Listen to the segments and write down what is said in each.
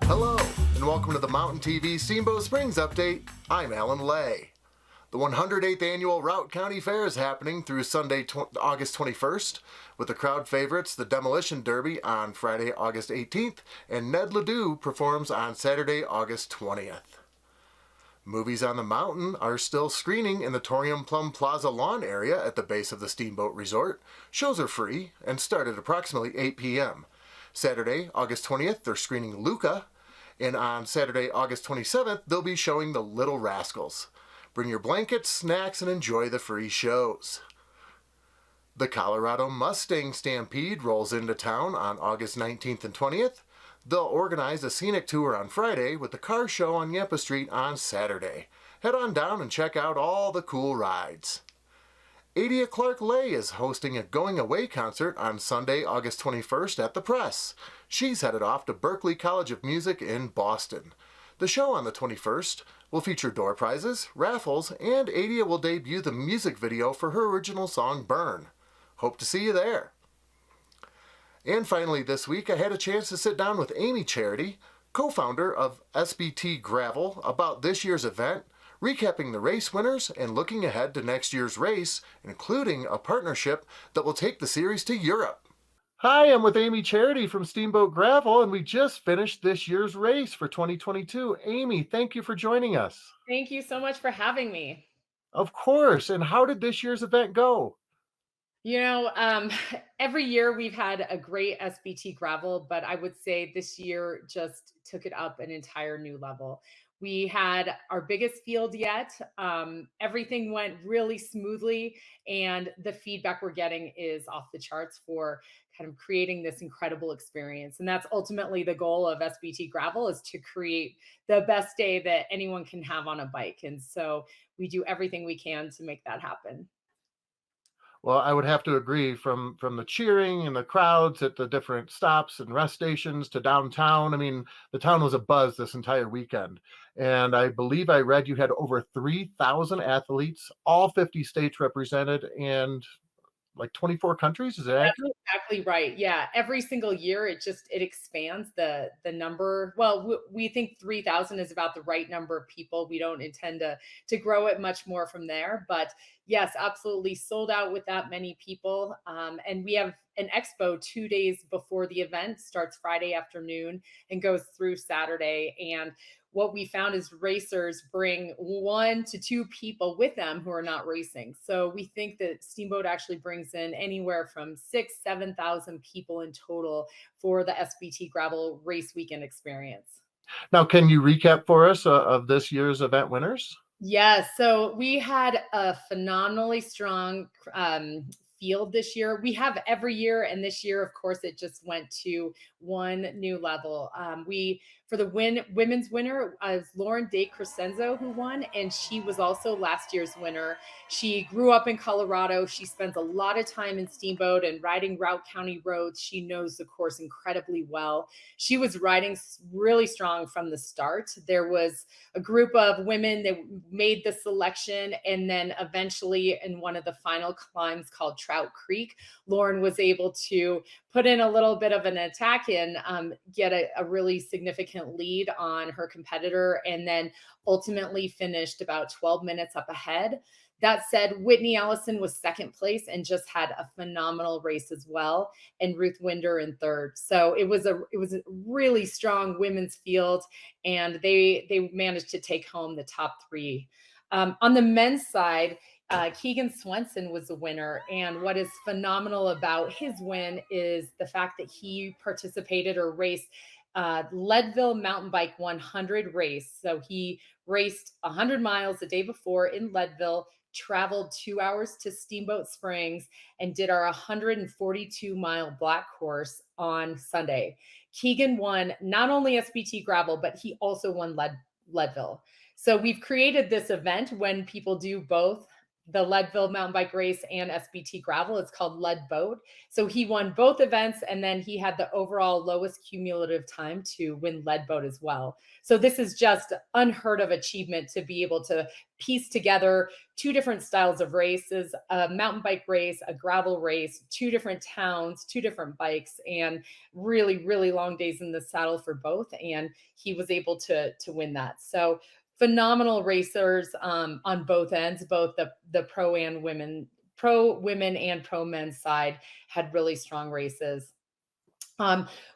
Hello, and welcome to the Mountain TV Steamboat Springs Update. I'm Alan Lay. The 108th Annual Routt County Fair is happening through Sunday, August 21st, with the crowd favorites, the Demolition Derby, on Friday, August 18th, and Ned Ledoux performs on Saturday, August 20th. Movies on the mountain are still screening in the Torium Plum Plaza lawn area at the base of the Steamboat Resort. Shows are free and start at approximately 8 p.m. Saturday, August 20th, they're screening Luca, and on Saturday, August 27th, they'll be showing The Little Rascals. Bring your blankets, snacks, and enjoy the free shows. The Colorado Mustang Stampede rolls into town on August 19th and 20th. They'll organize a scenic tour on Friday with the car show on Yampa Street on Saturday. Head on down and check out all the cool rides. Adia Clark Lay is hosting a going away concert on Sunday, August 21st at the Press. She's headed off to Berklee College of Music in Boston. The show on the 21st will feature door prizes, raffles, and Adia will debut the music video for her original song Burn. Hope to see you there. And finally this week, I had a chance to sit down with Amy Charity, co-founder of SBT Gravel, about this year's event, recapping the race winners and looking ahead to next year's race, including a partnership that will take the series to Europe. Hi, I'm with Amy Charity from Steamboat Gravel, and we just finished this year's race for 2022. Amy, thank you for joining us. Thank you so much for having me. Of course. And how did this year's event go? You know, um, every year we've had a great SBT gravel, but I would say this year just took it up an entire new level. We had our biggest field yet. Everything went really smoothly, and the feedback we're getting is off the charts for kind of creating this incredible experience. And that's ultimately the goal of SBT gravel is to create the best day that anyone can have on a bike. And so we do everything we can to make that happen. Well, I would have to agree from the cheering and the crowds at the different stops and rest stations to downtown. I mean, the town was abuzz this entire weekend. And I believe I read you had over 3,000 athletes, all 50 states represented, and like 24 countries. Is that That's accurate? exactly right. Yeah, every single year it expands the number. Well, we think 3,000 is about the right number of people. We don't intend to grow it much more from there, but yes, absolutely sold out with that many people. And we have an expo 2 days before the event starts Friday afternoon and goes through Saturday. And what we found is racers bring 1 to 2 people with them who are not racing. So we think that Steamboat actually brings in anywhere from 7,000 people in total for the SBT Gravel Race Weekend experience. Now, can you recap for us of this year's event winners? Yes, so we had a phenomenally strong field this year. We have every year, and this year, of course, it just went to one new level. We for the women's winner was Lauren De Crescenzo who won, and she was also last year's winner. She grew up in Colorado. She spends a lot of time in Steamboat and riding Routt County roads. She knows the course incredibly well. She was riding really strong from the start. There was a group of women that made the selection. And then eventually, in one of the final climbs called Trout Creek, Lauren was able to put in a little bit of an attack and get a really significant lead on her competitor. And then ultimately finished about 12 minutes up ahead. That said, Whitney Allison was second place and just had a phenomenal race as well, and Ruth Winder in third. So it was a really strong women's field, and they managed to take home the top three. On the men's side, Keegan Swenson was the winner. And what is phenomenal about his win is the fact that he participated or raced Leadville Mountain Bike 100 race. So he raced 100 miles the day before in Leadville, traveled 2 hours to Steamboat Springs, and did our 142-mile black course on Sunday. Keegan won not only SBT Gravel, but he also won Leadville. So we've created this event when people do both the Leadville mountain bike race and SBT gravel. It's called Lead Boat. So he won both events, and then he had the overall lowest cumulative time to win Lead Boat as well. So this is just unheard of achievement to be able to piece together two different styles of races, a mountain bike race, a gravel race, two different towns, two different bikes, and really, really long days in the saddle for both. And he was able to win that. So phenomenal racers on both ends, both the pro women and pro men's side had really strong races.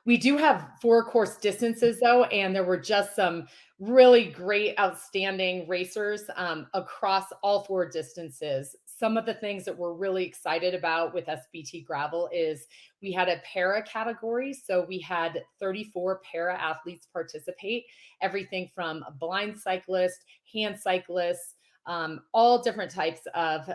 We do have 4 course distances though, and there were just some really great, outstanding racers across all 4 distances. Some of the things that we're really excited about with SBT Gravel is we had a para category. So we had 34 para athletes participate, everything from a blind cyclist, hand cyclists, all different types of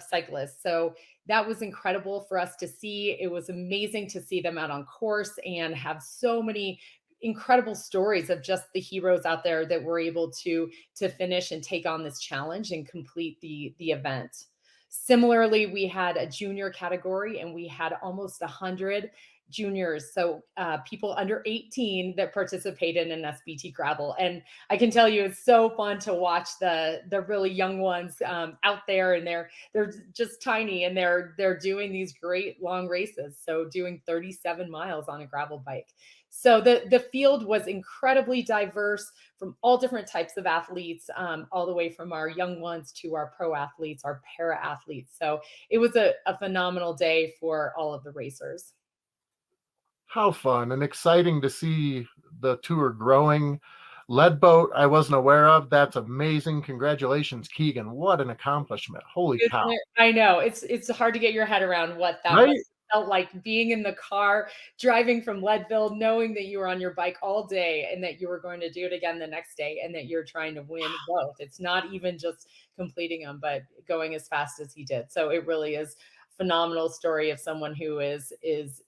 cyclists. So that was incredible for us to see. It was amazing to see them out on course and have so many incredible stories of just the heroes out there that were able to finish and take on this challenge and complete the event. Similarly, we had a junior category and we had almost 100 juniors, so people under 18 that participated in SBT gravel. And I can tell you it's so fun to watch the really young ones out there, and they're just tiny, and they're doing these great long races, so doing 37 miles on a gravel bike. So the field was incredibly diverse, from all different types of athletes, all the way from our young ones to our pro athletes, our para athletes. So it was a phenomenal day for all of the racers. How fun and exciting to see the tour growing. Lead boat, I wasn't aware of. That's amazing. Congratulations, Keegan. What an accomplishment. Holy cow. I know. It's hard to get your head around what that Right? felt like, being in the car, driving from Leadville, knowing that you were on your bike all day and that you were going to do it again the next day and that you're trying to win both. It's not even just completing them, but going as fast as he did. So it really is phenomenal story of someone who is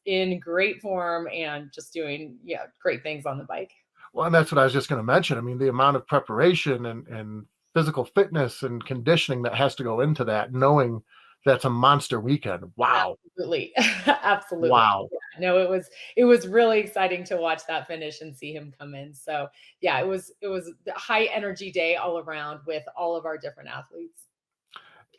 in great form and just doing, yeah, great things on the bike. Well, and that's what I was just going to mention. I mean, the amount of preparation and physical fitness and conditioning that has to go into that, knowing that's a monster weekend. Wow. Absolutely. Absolutely. Wow. Yeah, no, it was really exciting to watch that finish and see him come in. So, yeah, it was a high energy day all around with all of our different athletes.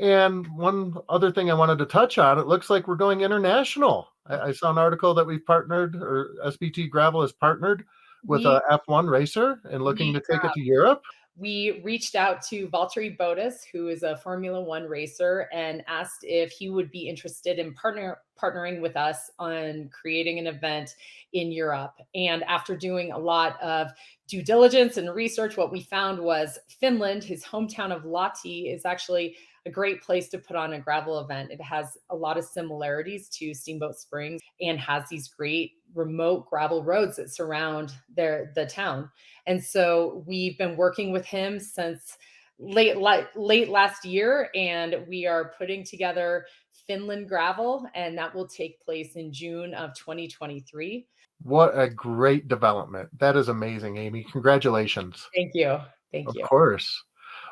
And one other thing I wanted to touch on, it looks like we're going international. I saw an article that we've partnered, or SBT Gravel has partnered with We a F1 racer and looking we to take it to Europe. we reached out to Valtteri Bottas, who is a Formula One racer, and asked if he would be interested in partnering with us on creating an event in Europe. And after doing a lot of due diligence and research, what we found was Finland, his hometown of Lahti, is actually a great place to put on a gravel event. It has a lot of similarities to Steamboat Springs and has these great remote gravel roads that surround the town. And so we've been working with him since late last year, and we are putting together Finland Gravel, and that will take place in June of 2023. What a great development. That is amazing, Amy. Congratulations. Thank you. Thank Of you. course.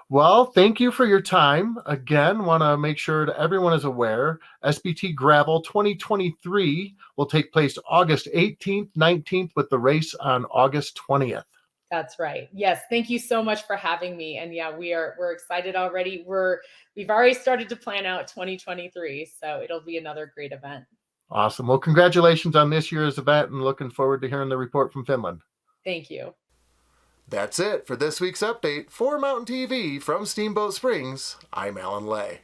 Well, thank you for your time. Again, want to make sure that everyone is aware SBT Gravel 2023 will take place August 18th, 19th, with the race on August 20th. That's right. Yes, thank you so much for having me. And yeah, we're excited already. We've already started to plan out 2023, so it'll be another great event. Awesome. Well, congratulations on this year's event and looking forward to hearing the report from Finland. Thank you. That's it for this week's update. For Mountain TV from Steamboat Springs, I'm Alan Lay.